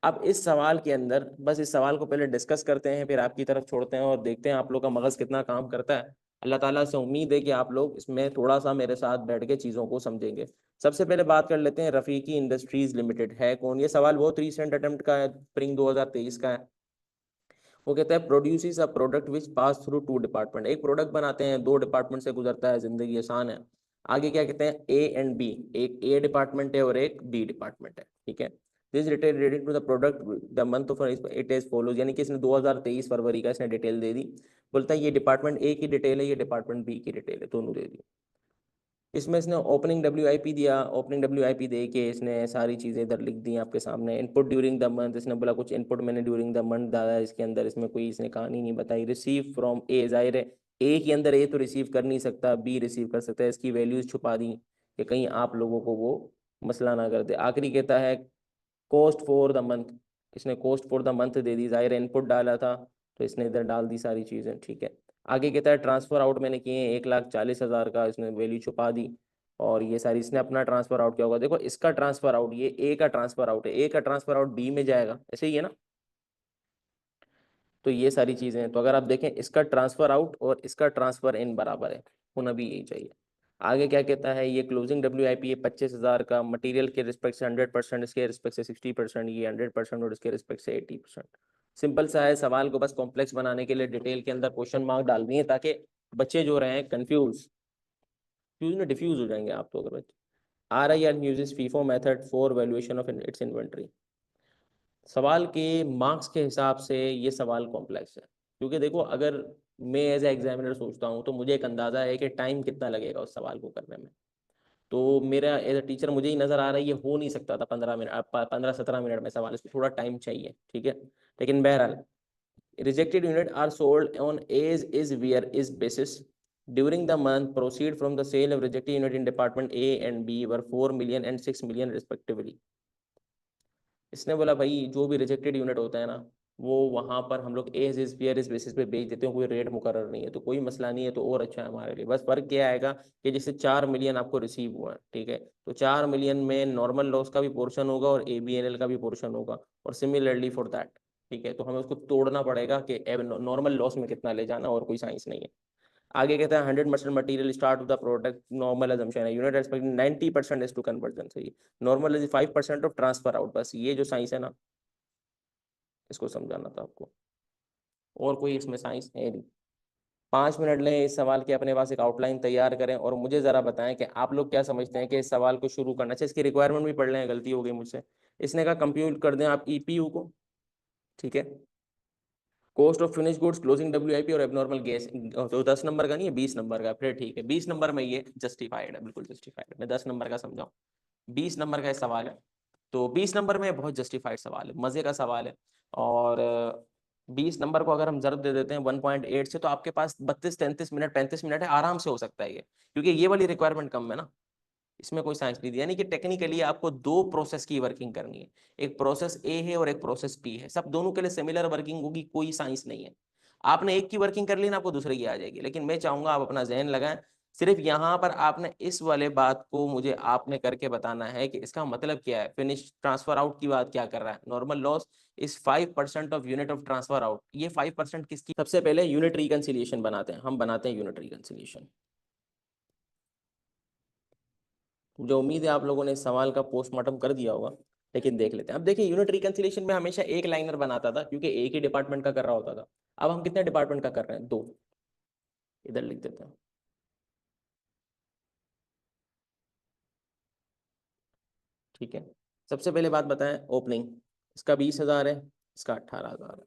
अब इस सवाल के अंदर बस इस सवाल को पहले डिस्कस करते हैं, फिर आपकी तरफ छोड़ते हैं और देखते हैं आप लोग का मगज कितना काम करता है। अल्लाह ताला से उम्मीद है कि आप लोग इसमें थोड़ा सा मेरे साथ बैठ के चीज़ों को समझेंगे। सबसे पहले बात कर लेते हैं, रफीकी इंडस्ट्रीज लिमिटेड है कौन? ये सवाल बहुत रिसेंट अटेम्प्ट का है, स्प्रिंग 2023 का है। वो कहता है produces a product which pass through two department, एक प्रोडक्ट बनाते हैं, दो डिपार्टमेंट से गुजरता है, जिंदगी आसान है। आगे क्या कहते हैं, ए एंड बी, एक ए डिपार्टमेंट है और एक बी डिपार्टमेंट है, ठीक है। This detail related to the product the month of it is follows, यानी कि इसने 2023 फरवरी का इसने डिटेल दे दी। बोलता है ये डिपार्टमेंट ए की डिटेल है, ये डिपार्टमेंट बी की डिटेल है, दोनों दे दी। इसमें इसने ओपनिंग WIP दिया, ओपनिंग WIP दे के इसने सारी चीज़ें इधर लिख दी आपके सामने। इनपुट ड्यूरिंग द मंथ, इसने बोला कुछ इनपुट मैंने ड्यूरिंग द मंथ डाला है इसके अंदर, इसमें कोई इसने कहानी नहीं बताई। रिसीव फ्रॉम ए, जाहिर है ए के अंदर ए तो रिसीव कर नहीं सकता, बी रिसीव कर सकता है। इसकी वैल्यूज छुपा दी कि कहीं आप लोगों को वो मसला ना कर दे। आखिरी कहता है कॉस्ट फॉर द मंथ, इसने कॉस्ट फॉर द मंथ दे दी, जाहिर इनपुट डाला था तो इसने इधर डाल दी सारी चीज़ें, ठीक है। आगे कहता है ट्रांसफर आउट मैंने किए 1,40,000 का, इसने वैल्यू छुपा दी। और ये सारी इसने अपना ट्रांसफर आउट किया होगा। देखो इसका ट्रांसफर आउट, ये ए का ट्रांसफर आउट है, ए का ट्रांसफर आउट बी में जाएगा, ऐसे ही है ना। तो ये सारी चीज़ें हैं, तो अगर आप देखें इसका ट्रांसफर आउट और इसका ट्रांसफर इन बराबर है, होना भी यही चाहिए। आगे क्या कहता है, ये क्लोजिंग WIP है 25,000 का, मटेरियल के रिस्पेक्ट से 100%, इसके रिस्पेक्ट से 60%, ये 100% और इसके रिस्पेक्ट से 80%। सिंपल सा है, सवाल को बस कॉम्प्लेक्स बनाने के लिए डिटेल के अंदर क्वेश्चन मार्क डाल दिए ताकि बच्चे जो रहे हैं कंफ्यूज, फ्यूज में डिफ्यूज हो जाएंगे आप तो। अगर बच्चे RIR uses FIFO method for valuation of its inventory, सवाल के मार्क्स के हिसाब से ये सवाल कॉम्प्लेक्स है। क्योंकि देखो अगर मैं एज ए एग्जामिनर सोचता हूँ तो मुझे एक अंदाज़ा है कि टाइम कितना लगेगा उस सवाल को करने में। तो मेरा एज अ टीचर मुझे ही नज़र आ रहा है ये हो नहीं सकता था 15 मिनट, 15-17 मिनट में सवाल, इसमें थोड़ा टाइम चाहिए, ठीक है। लेकिन बहरहाल, rejected unit are sold on as is where is basis during the month proceed from the sale of rejected unit in department A and B were 4 million and 6 million respectively। इसने बोला भाई जो भी रिजेक्टेड यूनिट होता है ना, वो वहाँ पर हम लोग as is where is basis पे बेच देते हैं, कोई रेट मुकर्रर नहीं है, तो कोई मसला नहीं है, तो और अच्छा है हमारे लिए। बस फर्क क्या आएगा कि जैसे 4 मिलियन आपको रिसीव हुआ है, ठीक है, तो 4 मिलियन में नॉर्मल लॉस का भी पोर्शन होगा और ABNL का भी पोर्शन होगा, और सिमिलरली फॉर दैट, ठीक है। तो हमें उसको तोड़ना पड़ेगा कि नॉर्मल लॉस में कितना ले जाना, और कोई साइंस नहीं है। आगे कहता है 100% material start of the product, normal assumption है, unit expecting 90% is to conversion, सही। Normal is 5% of transfer out, बस ये जो साइंस है ना, इसको समझाना था आपको, और कोई इसमें साइंस है नहीं। 5 मिनट लें इस सवाल के, अपने पास एक आउटलाइन तैयार करें और मुझे ज़रा बताएं कि आप लोग क्या समझते हैं कि इस सवाल को शुरू करना चाहिए। इसकी रिक्वायरमेंट भी पढ़ लें, गलती हो गई मुझसे। इसने कहा कंप्यूट कर दें आप EPU को, ठीक है, cost of finish goods, closing WIP और एबनॉर्मल गैस। तो 10 नंबर का नहीं है, 20 नंबर का, फिर ठीक है। 20 नंबर में ये जस्टिफाइड है, बिल्कुल जस्टिफाइड है। मैं 10 नंबर का समझाऊँ, 20 नंबर का सवाल है, तो 20 नंबर में बहुत जस्टिफाइड सवाल है, मज़े का सवाल है। और 20 नंबर को अगर हम जर्ब दे देते हैं 1.8 से, तो आपके पास 32-33 मिनट 35 मिनट है, आराम से हो सकता है ये, क्योंकि ये वाली रिक्वायरमेंट कम है ना, इसमें कोई साइंस नहीं दी। यानी कि टेक्निकली आपको दो प्रोसेस की वर्किंग करनी है, एक प्रोसेस ए है और एक प्रोसेस बी है, सब दोनों के लिए सिमिलर वर्किंग होगी, कोई साइंस नहीं है। आपने एक की वर्किंग कर ली ना, आपको दूसरे की आ जाएगी। लेकिन मैं चाहूंगा आप अपना जहन लगाएं, सिर्फ यहाँ पर आपने इस वाले बात को मुझे आपने करके बताना है कि इसका मतलब क्या है। फिनिश ट्रांसफर आउट की बात क्या कर रहा है, normal loss is 5% of unit of transfer out. ये 5% किसकी, सबसे पहले यूनिट रिकंसिलिएशन बनाते हैं, हम बनाते हैं यूनिट रिकंसिलिएशन। मुझे उम्मीद है आप लोगों ने इस सवाल का पोस्टमार्टम कर दिया होगा, लेकिन देख लेते हैं। अब देखिए यूनिट रिकंसिलिएशन में हमेशा एक लाइनर बनाता था, क्योंकि एक ही डिपार्टमेंट का कर रहा होता था। अब हम कितने डिपार्टमेंट का कर रहे हैं, दो, इधर लिख देते हैं, ठीक है। सबसे पहले बात बताएं, ओपनिंग इसका 20,000 है, इसका 18,000 है।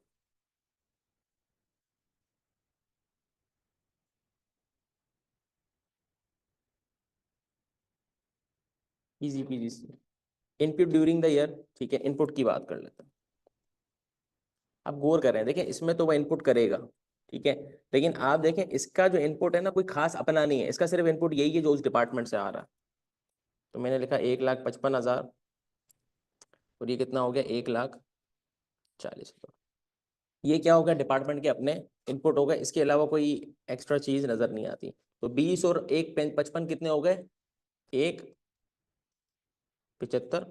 इजी पीजी सी। इनपुट ड्यूरिंग द ईयर, ठीक है, इनपुट की बात कर लेते हैं। आप गौर कर रहे हैं, देखें इसमें तो वह इनपुट करेगा, ठीक है, लेकिन आप देखें इसका जो इनपुट है ना, कोई खास अपना नहीं है, इसका सिर्फ इनपुट यही है जो उस डिपार्टमेंट से आ रहा है। तो मैंने लिखा 1,55,000, और ये कितना हो गया, 1,40,000। ये क्या होगा, डिपार्टमेंट के अपने इनपुट हो गए, इसके अलावा कोई एक्स्ट्रा चीज नजर नहीं आती। तो 20 और 1,55 कितने हो गए, 1,75,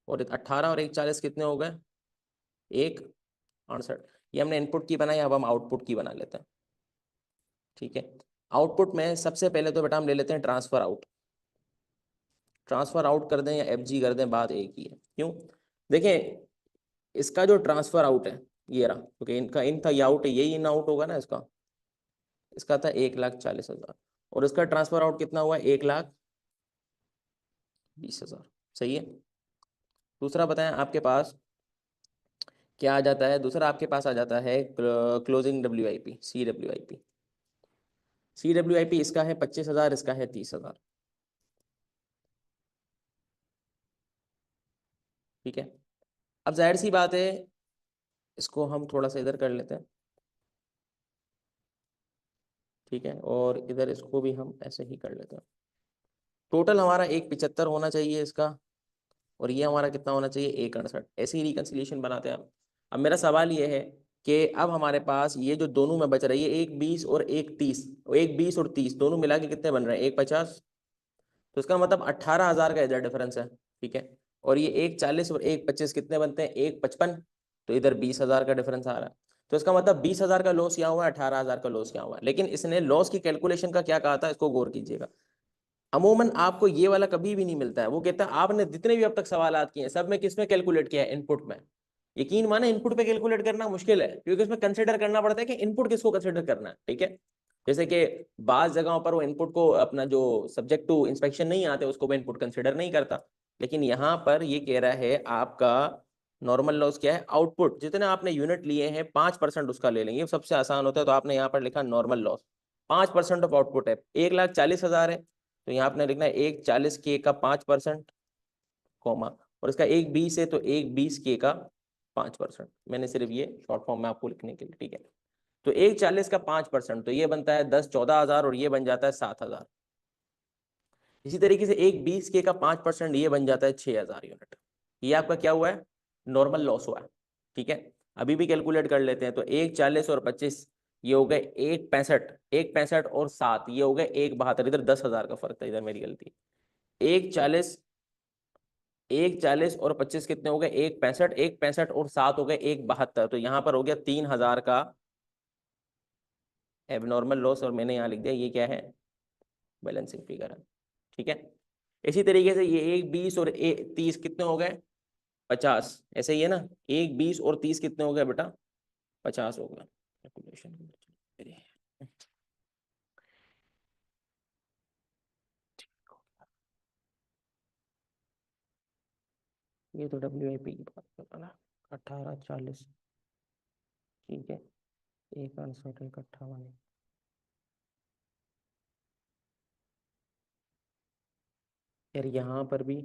और 18 और 1,40 कितने हो गए, 168। ये हमने इनपुट की बनाई, अब हम आउटपुट की बना लेते हैं। ठीक है, आउटपुट में सबसे पहले तो बेटा हम ले लेते हैं ट्रांसफर आउट। ट्रांसफर आउट कर दें या एफ जी कर दें, बात एक ही है। क्यों? देखें, इसका जो ट्रांसफर आउट है ये रहा, क्योंकि इनका इन था, ये आउट है, यही इन आउट होगा ना इसका। इसका था 1,40,000 और इसका ट्रांसफर आउट कितना हुआ? 1,20,000। सही है। दूसरा बताएं आपके पास क्या आ जाता है? दूसरा आपके पास आ जाता है क्लोजिंग WIP, CWIP। CWIP इसका है 25,000, इसका है 30,000। ठीक है, अब जाहिर सी बात है, इसको हम थोड़ा सा इधर कर लेते हैं। ठीक है, और इधर इसको भी हम ऐसे ही कर लेते हैं। टोटल हमारा 1,75 होना चाहिए इसका, और ये हमारा कितना होना चाहिए? 1,68। ऐसे ही रिकन्सिलिएशन बनाते हैं हम। अब मेरा सवाल ये है कि अब हमारे पास ये जो दोनों में बच रही है, 1,20 और 1,30, 1,20 और 30 दोनों मिला के कितने बन रहे हैं? 1,50। तो इसका मतलब 18,000 का इधर डिफरेंस है। ठीक है, और ये 1,40 और 1,25 कितने बनते हैं? 1,55। तो इधर 20,000 का डिफरेंस आ रहा है। तो इसका मतलब 20,000 का लॉस यहाँ हुआ है, 18,000 का लॉस यहाँ हुआ है। लेकिन इसने लॉस की कैलकुलेशन का क्या कहा था, इसको गौर कीजिएगा। अमूमन आपको ये वाला कभी भी नहीं मिलता है। वो कहता है आपने जितने भी अब तक सवाल किए हैं सब में किस में कैलकुलेट किया है? इनपुट में। यकीन माने इनपुट पे कैलकुलेट करना मुश्किल है, क्योंकि उसमें कंसिडर करना पड़ता है कि इनपुट किसको कंसिडर करना है। ठीक है, जैसे कि बाज जगहों पर वो इनपुट को अपना जो सब्जेक्ट टू इंस्पेक्शन नहीं आते उसको वो इनपुट कंसिडर नहीं करता। लेकिन यहाँ पर ये कह रहा है आपका नॉर्मल लॉस क्या है? आउटपुट जितने आपने यूनिट लिए हैं 5% उसका ले लेंगे, सबसे आसान होता है। तो आपने यहाँ पर लिखा नॉर्मल लॉस 5% ऑफ आउटपुट है, 1,40,000 है, तो यहाँ आपने लिखना है 1,40K का 5%, कॉमा, और इसका 1,20 है तो 1,20K का 5%। मैंने सिर्फ ये शॉर्ट फॉर्म में आपको लिखने के लिए। ठीक है, तो 1,40 का 5%, तो ये बनता है 10-14,000 और ये बन जाता है 7,000। इसी तरीके से 1,20K का 5% ये बन जाता है 6,000 यूनिट। ये आपका क्या हुआ है? नॉर्मल लॉस हुआ है। ठीक है, अभी भी कैलकुलेट कर लेते हैं। तो 1,40 और 25 ये हो गए 1,65, 1,65 और 7 ये हो गए 1,72। इधर 10,000 का फर्क था, इधर मेरी गलती। 1,40, 1,40 और 25 कितने हो गए? 1,65, 1,65 और 7 हो गए 1,72। तो यहाँ पर हो गया 3,000 का एबनॉर्मल लॉस, और मैंने यहाँ लिख दिया ये क्या है? बैलेंसिंग फिगर है। ठीक है, इसी तरीके से ये 1,20 और 30 कितने हो गए? 50। ऐसे ही है ना, 1,20 और 30 कितने हो गए बेटा? 50 हो गए। कैलकुलेशन ये तो WIP की बात कर रहा ना, 18,40। ठीक है, 1,68, 1,58। यार यहाँ पर भी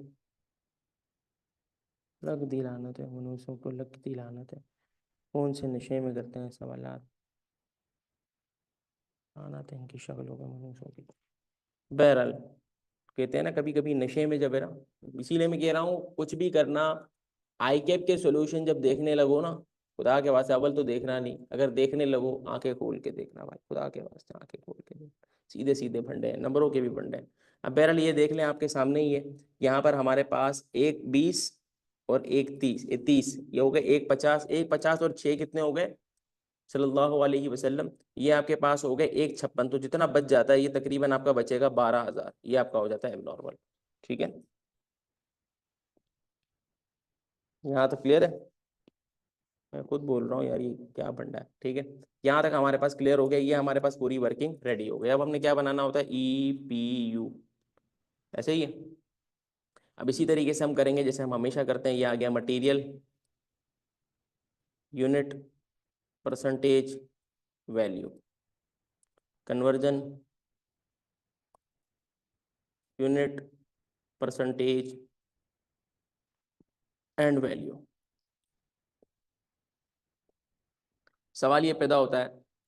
लग दी लानत है, मनुष्यों को लग दी लानत है। कौन से नशे में करते हैं सवाल? आना तो इनकी शक्ल होगा मनुष्यों की। बहरहाल, कहते हैं ना कभी कभी नशे में जब है ना, इसीलिए मैं कह रहा हूँ कुछ भी करना, आई कैप के सॉल्यूशन जब देखने लगो ना, खुदा के वास्ते अव्वल तो देखना नहीं, अगर देखने लगो आंखें खोल के देखना भाई, खुदा के वास्ते आंखें खोल के देख। सीधे सीधे फंडे हैं, नंबरों के भी फंडे हैं। अब बहरहाल ये देख लें आपके सामने ही है। यहाँ पर हमारे पास 1,20 और 1,30, ये 30 ये हो गए 1,50, 1,50 और 6 कितने हो गए? सल्लल्लाहु अलैहि वसल्लम। ये आपके पास हो गए 1,56। तो जितना बच जाता है ये तकरीबन आपका बचेगा 12,000, ये आपका हो जाता है एबनॉर्मल। ठीक है, यहाँ तक क्लियर है? मैं खुद बोल रहा हूँ यार ये क्या बंडा है। ठीक है, यहाँ तक हमारे पास क्लियर हो गया, ये हमारे पास पूरी वर्किंग रेडी हो गई। अब हमने क्या बनाना होता है? EPU। ऐसे ही है। अब इसी तरीके से हम करेंगे जैसे हम हमेशा करते हैं। ये आ गया material unit percentage value, conversion unit percentage and value. सवाल ये पैदा होता है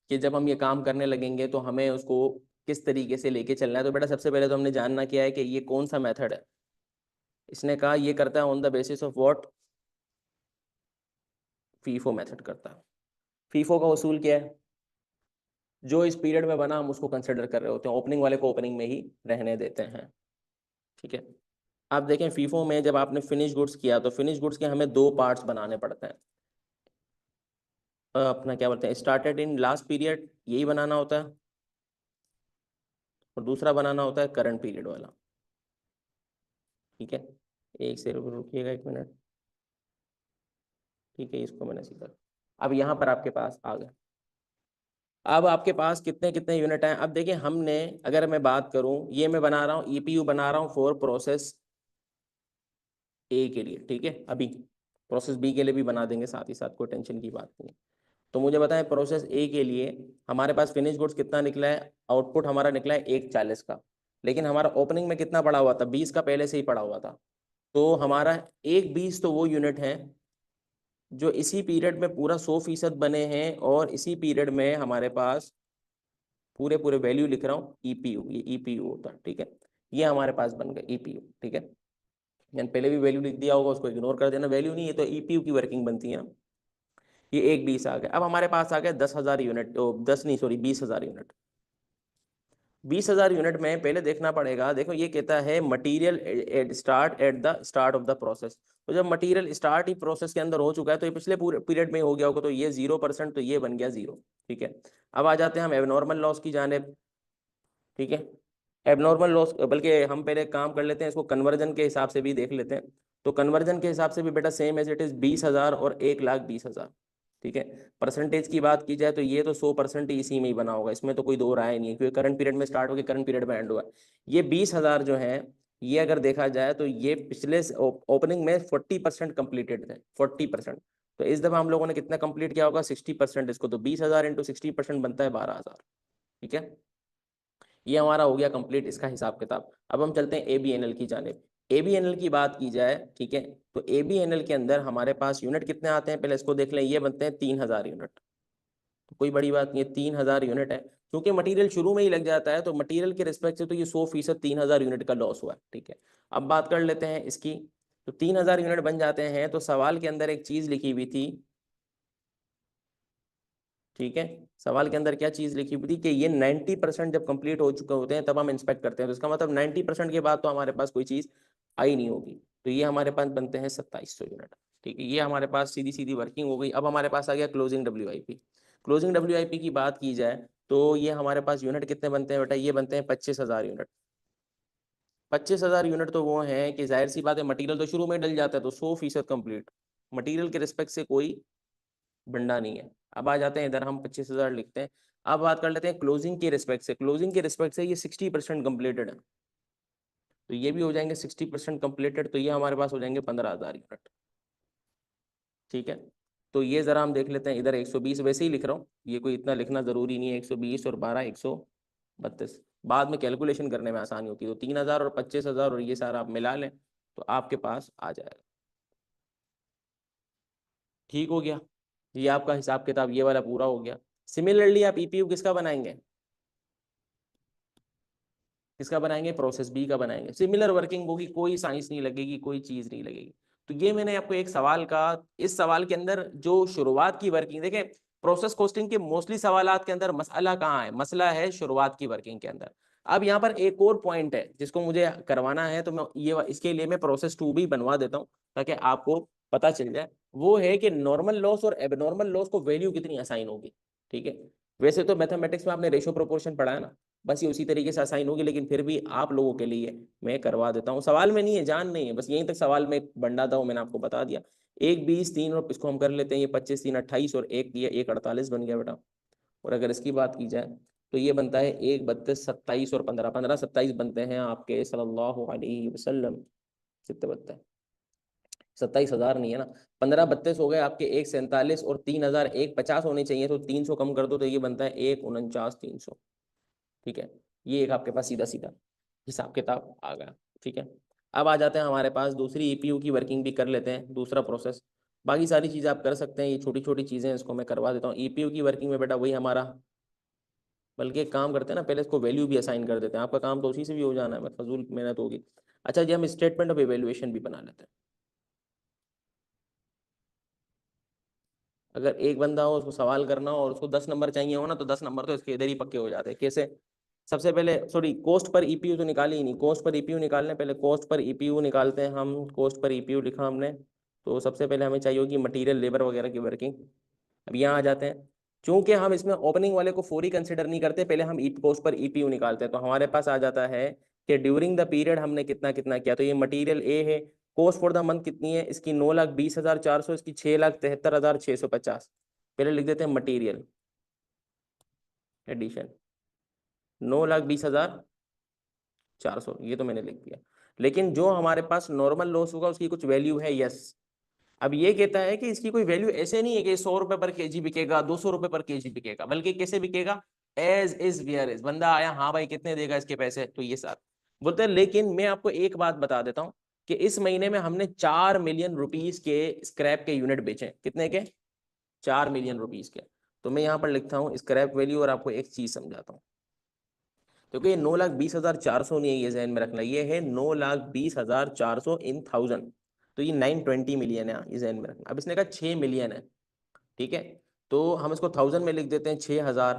कि जब हम ये काम करने लगेंगे तो हमें उसको किस तरीके से लेके चलना है। तो बेटा सबसे पहले तो हमने जानना क्या है कि ये कौन सा मेथड है। इसने कहा ये करता है on the basis of what? FIFO method करता है। फीफो का उसूल क्या है? जो इस पीरियड में बना हम उसको कंसिडर कर रहे होते हैं, ओपनिंग वाले को ओपनिंग में ही रहने देते हैं। ठीक है, आप देखें फीफो में जब आपने फिनिश गुड्स किया तो फिनिश गुड्स के हमें दो पार्ट्स बनाने पड़ते हैं। अपना क्या बोलते हैं, स्टार्टेड इन लास्ट पीरियड, यही बनाना होता है, और दूसरा बनाना होता है करंट पीरियड वाला। ठीक है, एक से रुकिएगा 1 मिनट। ठीक है, इसको मैंने सीधा, अब यहाँ पर आपके पास आ गया। अब आपके पास कितने कितने यूनिट हैं, अब देखिए हमने, अगर मैं बात करूं, ये मैं बना रहा हूँ ईपीयू बना रहा हूँ फॉर प्रोसेस ए के लिए। ठीक है, अभी प्रोसेस बी के लिए भी बना देंगे साथ ही साथ, कोई टेंशन की बात नहीं है। तो मुझे बताएं प्रोसेस ए के लिए हमारे पास फिनिश गुड्स कितना निकला है, आउटपुट हमारा निकला है 140 का, लेकिन हमारा ओपनिंग में कितना पड़ा हुआ था, 20 का पहले से ही पड़ा हुआ था। तो हमारा 1/20 तो वो यूनिट है जो इसी पीरियड में पूरा 100% बने हैं, और इसी पीरियड में हमारे पास पूरे पूरे वैल्यू लिख रहा हूँ ईपीयू, ये ईपीयू होता है। ठीक है, ये हमारे पास बन गए ईपीयू। ठीक है, मैंने पहले भी वैल्यू लिख दिया होगा, उसको इग्नोर कर देना, वैल्यू नहीं, ये तो ईपीयू की वर्किंग बनती है। ये 1/20 आ गया। अब हमारे पास आ गया 10,000 यूनिट, तो 10 नहीं सॉरी 20,000 यूनिट। 20,000 यूनिट में पहले देखना पड़ेगा, देखो ये कहता है material start at the start of the process. तो जब मटेरियल स्टार्ट ही प्रोसेस के अंदर हो चुका है, तो ये पिछले पूरे पीरियड में ही हो गया होगा, तो ये 0%, तो ये बन गया 0। ठीक है, अब आ जाते हैं हम एबनॉर्मल लॉस की जानिब। ठीक है, एबनॉर्मल लॉस, बल्कि हम पहले काम कर लेते हैं, इसको कन्वर्जन के हिसाब से भी देख लेते हैं। तो कन्वर्जन के हिसाब से भी बेटा सेम एज इट इज 20,000 और 1,20,000। ठीक है, परसेंटेज की बात की जाए तो ये तो 100% ही इसी में ही बना होगा, इसमें तो कोई दो राय नहीं है, क्योंकि करंट पीरियड में स्टार्ट होकर करंट पीरियड में एंड हुआ है। ये 20,000 जो है, ये अगर देखा जाए तो ये पिछले ओपनिंग में 40% कंप्लीटेड थे, 40%। तो इस दफा हम लोगों ने कितना कंप्लीट किया होगा, 60% इसको, तो 20,000 इंटू 60% बनता है 12,000। ठीक है, ये हमारा हो गया कंप्लीट इसका हिसाब किताब। अब हम चलते हैं ABNL की जानिब। ABNL की बात की जाए, ठीक है, तो ABNL के अंदर हमारे पास यूनिट कितने आते हैं, पहले इसको देख लें, ये बनते हैं 3,000 यूनिट। तो कोई बड़ी बात नहीं है, 3,000 यूनिट है, क्योंकि मटेरियल शुरू में ही लग जाता है, तो मटेरियल के रिस्पेक्ट से तो ये 100% 3,000 यूनिट का लॉस हुआ है। ठीक है, अब बात कर लेते हैं इसकी। तो 3,000 यूनिट बन जाते हैं, तो सवाल के अंदर एक चीज लिखी हुई थी। ठीक है, सवाल के अंदर क्या चीज लिखी हुई थी कि ये 90% जब कंप्लीट हो चुके होते हैं तब हम इंस्पेक्ट करते हैं, तो इसका मतलब 90% के बाद तो हमारे पास कोई चीज आई नहीं होगी। तो ये हमारे पास बनते हैं 2700 यूनिट। ठीक है, ये हमारे पास सीधी सीधी वर्किंग हो गई। अब हमारे पास आ गया क्लोजिंग WIP। क्लोजिंग WIP की बात की जाए तो ये हमारे पास यूनिट कितने बनते हैं बेटा, ये बनते हैं 25,000 यूनिट। 25,000 यूनिट तो वो हैं कि जाहिर सी बात है, मटीरियल तो शुरू में डल जाता है, तो 100% कंप्लीट, मटीरियल के रिस्पेक्ट से कोई बंडा नहीं है। अब आ जाते हैं इधर, हम 25,000 लिखते हैं। अब बात कर लेते हैं क्लोजिंग के रिस्पेक्ट से। क्लोजिंग के रिस्पेक्ट से ये 60% कंप्लीटेड है, तो ये भी हो जाएंगे 60% कंप्लीटेड, तो ये हमारे पास हो जाएंगे 15,000 यूनिट। ठीक है, तो ये जरा हम देख लेते हैं इधर, 120 वैसे ही लिख रहा हूँ, ये कोई इतना लिखना जरूरी नहीं है, 120 और 12 132, बाद में कैलकुलेशन करने में आसानी होती है। तो 3,000 और 25,000 और ये सारा आप मिला लें तो आपके पास आ जाएगा। ठीक हो गया, ये आपका हिसाब किताब ये वाला पूरा हो गया। सिमिलरली आप ईपीयू किसका बनाएंगे, किसका बनाएंगे, प्रोसेस बी का बनाएंगे। सिमिलर वर्किंग होगी, कोई साइंस नहीं लगेगी, कोई चीज नहीं लगेगी। तो ये मैंने आपको एक सवाल का, इस सवाल के अंदर जो शुरुआत की वर्किंग देखे, प्रोसेस कोस्टिंग के मोस्टली सवालात के अंदर मसला कहाँ है, मसला है शुरुआत की वर्किंग के अंदर। अब यहाँ पर एक और पॉइंट है जिसको मुझे करवाना है, तो मैं ये इसके लिए मैं प्रोसेस 2 भी बनवा देता हूँ ताकि आपको पता चल जाए। वो है कि नॉर्मल लॉस और एबनॉर्मल लॉस को वैल्यू कितनी असाइन होगी। ठीक है, वैसे तो मैथमेटिक्स में आपने रेशियो प्रोपोर्शन पढ़ा है ना, बस ये उसी तरीके से असाइन होगी, लेकिन फिर भी आप लोगों के लिए मैं करवा देता हूँ। सवाल में नहीं है, जान नहीं है, बस यहीं तक सवाल में बंडा था, मैंने आपको बता दिया। 1 20 3, और इसको हम कर लेते हैं, ये 25 3 28, और एक ये 1 48 बन गया बेटा। और अगर इसकी बात की जाए तो ये बनता है 1 32 27 और 15 15 27 बनते हैं आपके सल्लल्लाहु अलैहि वसल्लम। कितने बनते हैं, 27,000 नहीं है ना, 15 32 हो गए आपके, 1 47, और 3,000 1 50 होने चाहिए, तो 300 कम कर दो तो ये बनता है 1 49 300। ठीक है, ये एक आपके पास सीधा सीधा हिसाब किताब आ गया। ठीक है, अब आ जाते हैं हमारे पास दूसरी ईपीयू की वर्किंग भी कर लेते हैं, दूसरा प्रोसेस। बाकी सारी चीज़ें आप कर सकते हैं, ये छोटी छोटी चीज़ें हैं, इसको मैं करवा देता हूँ। ईपीयू की वर्किंग में बेटा वही हमारा, बल्कि एक काम करते हैं ना, पहले इसको वैल्यू भी असाइन कर देते हैं, आपका काम तो उसी से भी हो जाना है, मैं फजूल मेहनत होगी। अच्छा जी, हम स्टेटमेंट ऑफ इवेल्युएशन भी बना लेते हैं। अगर एक बंदा हो, उसको सवाल करना हो और उसको 10 नंबर चाहिए हो ना, तो 10 नंबर तो इसके इधर ही पक्के हो जाते हैं। कैसे, सबसे पहले सॉरी, कोस्ट पर ईपीयू तो निकाली ही नहीं, कोस्ट पर ईपीयू निकालने, पहले कोस्ट पर ईपीयू निकालते हैं हम। कोस्ट पर ईपीयू लिखा हमने, तो सबसे पहले हमें चाहिए होगी मटेरियल लेबर वगैरह की वर्किंग। अब यहाँ आ जाते हैं, चूंकि हम इसमें ओपनिंग वाले को फौरी कंसिडर नहीं करते, पहले हम कॉस्ट पर ईपीयू निकालते हैं, तो हमारे पास आ जाता है कि ड्यूरिंग द पीरियड हमने कितना कितना किया। तो ये मटेरियल ए है, कॉस्ट फॉर द मंथ कितनी है इसकी 9,20,400, इसकी 6,73,650। पहले लिख देते हैं मटेरियल एडिशन 9,20,400, ये तो मैंने लिख दिया। लेकिन जो हमारे पास नॉर्मल लॉस होगा उसकी कुछ वैल्यू है, यस। अब ये कहता है कि इसकी कोई वैल्यू ऐसे नहीं है कि 100 रुपए पर केजी बिकेगा, 200 रुपए पर केजी बिकेगा, बल्कि कैसे बिकेगा, एज इज वेयर इज। बंदा आया, हाँ भाई कितने देगा इसके पैसे, तो ये साथ बोलते हैं। लेकिन मैं आपको एक बात बता देता हूँ कि इस महीने में हमने 4 मिलियन रुपीज के स्क्रैप के यूनिट बेचे। कितने के? 4 मिलियन रुपीज के। तो मैं यहाँ पर लिखता हूँ स्क्रैप वैल्यू, और आपको एक चीज समझाता हूँ। क्योंकि ये 9,20,400 नहीं है, ये जहन में रखना, ये है 9,20,400 इन 1000। तो ये 920 मिलियन है, ये जहन में रखना। अब इसने कहा 6 मिलियन है, ठीक है, तो हम इसको 1000 में लिख देते हैं 6,000,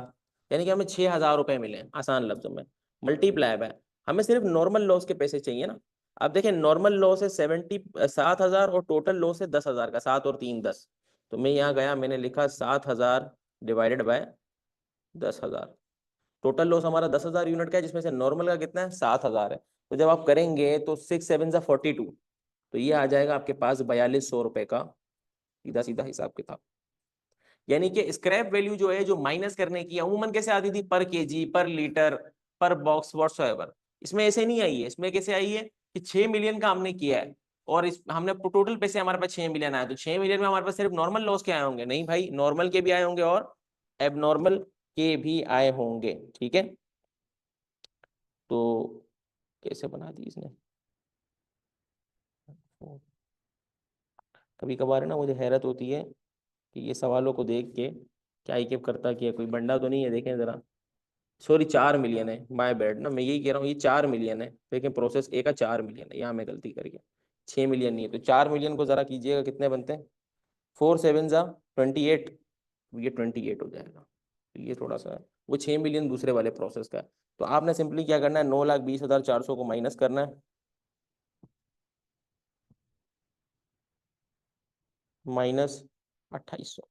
यानी कि हमें 6,000 रुपए मिले, आसान लफ्जों में। मल्टीप्लाई बाय, हमें सिर्फ नॉर्मल लॉस के पैसे चाहिए ना। अब देखें, नॉर्मल लॉस है 7,000 और टोटल लॉस है 10,000 का, 7 और 3 10। तो मैं यहाँ गया, मैंने लिखा 7,000 डिवाइडेड बाय 10,000। टोटल लॉस हमारा 10,000 यूनिट का है, जिसमें से नॉर्मल का कितना है, 7,000 है। तो जब आप करेंगे तो 6 7 42, तो ये आ जाएगा आपके पास 4,200 रुपए का सीधा सीधा हिसाब किताब। यानी कि स्क्रैप वैल्यू जो है, जो माइनस करने की, अमूमन कैसे आती थी, पर केजी, पर लीटर, पर बॉक्स, व्हाटसोएवर। इसमें ऐसे नहीं आई है। इसमें कैसे आई है कि 6 मिलियन का हमने किया है, और इस हमने टोटल पैसे हमारे पास 6 मिलियन आए, तो 6 मिलियन में हमारे पास सिर्फ नॉर्मल लॉस के आए होंगे? नहीं भाई, नॉर्मल के भी आए होंगे और एबनॉर्मल के भी आए होंगे, ठीक है। तो कैसे बना दी इसने, कभी कभार है ना, मुझे हैरत होती है कि ये सवालों को देख के क्या ही करता, क्या कोई बंदा तो नहीं है, देखें जरा। सॉरी, 4 मिलियन है, माय बैड ना, मैं यही कह रहा हूँ, ये 4 मिलियन है। लेकिन प्रोसेस ए का 4 मिलियन है, यहाँ मैं गलती कर गया, 6 मिलियन नहीं है। तो 4 मिलियन को जरा कीजिएगा, कितने बनते हैं, 4 7 जा 28, ये 28 हो जाएगा। तो ये थोड़ा सा, वो 6 मिलियन दूसरे वाले प्रोसेस का है। तो आपने सिंपली क्या करना है, 9,20,400 को माइनस करना है, -2,800।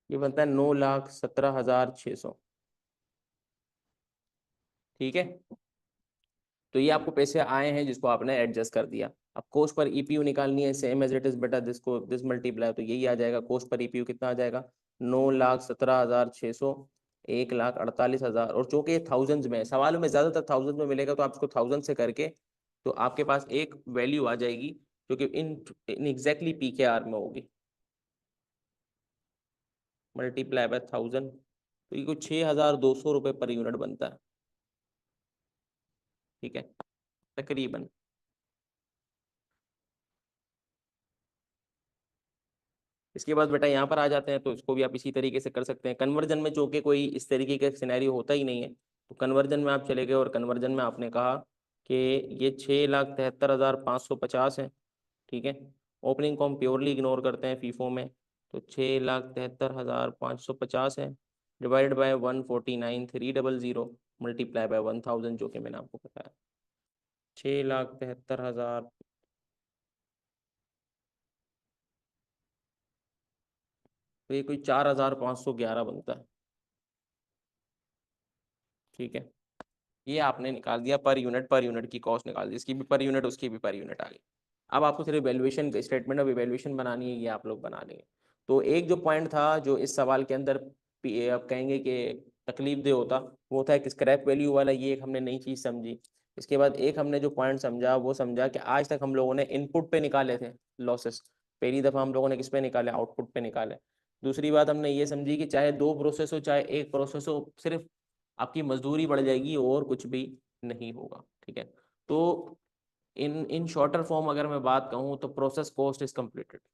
ये बनता है 9,17,600, ठीक है। तो ये आपको पैसे आए हैं जिसको आपने एडजस्ट कर दिया। अब कोस्ट पर ईपीयू निकालनी है, सेम एज इट इज बेटा दिस को दिस मल्टीप्लाई, तो यही आ जाएगा। कोस्ट पर ईपीयू कितना आ जाएगा, 9,17,600, 1,48,000। और चूंकि ये थाउजेंड्स में है, सवालों में ज्यादातर थाउजेंड्स में मिलेगा, तो आप इसको थाउजेंड से करके तो आपके पास एक वैल्यू आ जाएगी जो कि इन एग्जैक्टली PKR में होगी, मल्टीप्लाई बाय 1000। तो ये कुछ 6,200 रुपये पर यूनिट बनता है, ठीक है, तकरीबन। इसके बाद बेटा यहाँ पर आ जाते हैं, तो इसको भी आप इसी तरीके से कर सकते हैं। कन्वर्जन में चूंकि कोई इस तरीके का सिनेरियो होता ही नहीं है, तो कन्वर्जन में आप चले गए, और कन्वर्जन में आपने कहा कि ये 6,73,550 है, ठीक है। ओपनिंग को हम प्योरली इग्नोर करते हैं फीफो में, तो 6,73,550 है, डिवाइडेड बाय 149,300, मल्टीप्लाई बाय 1000, जो कि मैंने आपको बताया 6,73,000। तो ये कोई 4,511 बनता है, ठीक है। ये आपने निकाल दिया, पर यूनिट की कॉस्ट निकाल दी, इसकी भी पर यूनिट, उसकी भी पर यूनिट आ गई। अब आपको सिर्फ वैल्यूएशन स्टेटमेंट ऑफ इवैल्यूएशन बनानी है, ये आप लोग बना लेंगे। तो एक जो पॉइंट था जो इस सवाल के अंदर आप कहेंगे कि तकलीफ दे होता, वो था एक स्क्रैप वैल्यू वाला, ये एक हमने नई चीज़ समझी। इसके बाद एक हमने जो पॉइंट समझा, वो समझा कि आज तक हम लोगों ने इनपुट पे निकाले थे लॉसेस, पहली दफ़ा हम लोगों ने किस पे निकाले, आउटपुट पे निकाले। दूसरी बात हमने ये समझी कि चाहे दो प्रोसेस हो चाहे एक प्रोसेस हो, सिर्फ आपकी मजदूरी बढ़ जाएगी और कुछ भी नहीं होगा, ठीक है। तो इन इन शॉर्टर फॉर्म अगर मैं बात कहूँ, तो प्रोसेस कॉस्ट इज कंप्लीटेड, ठीक।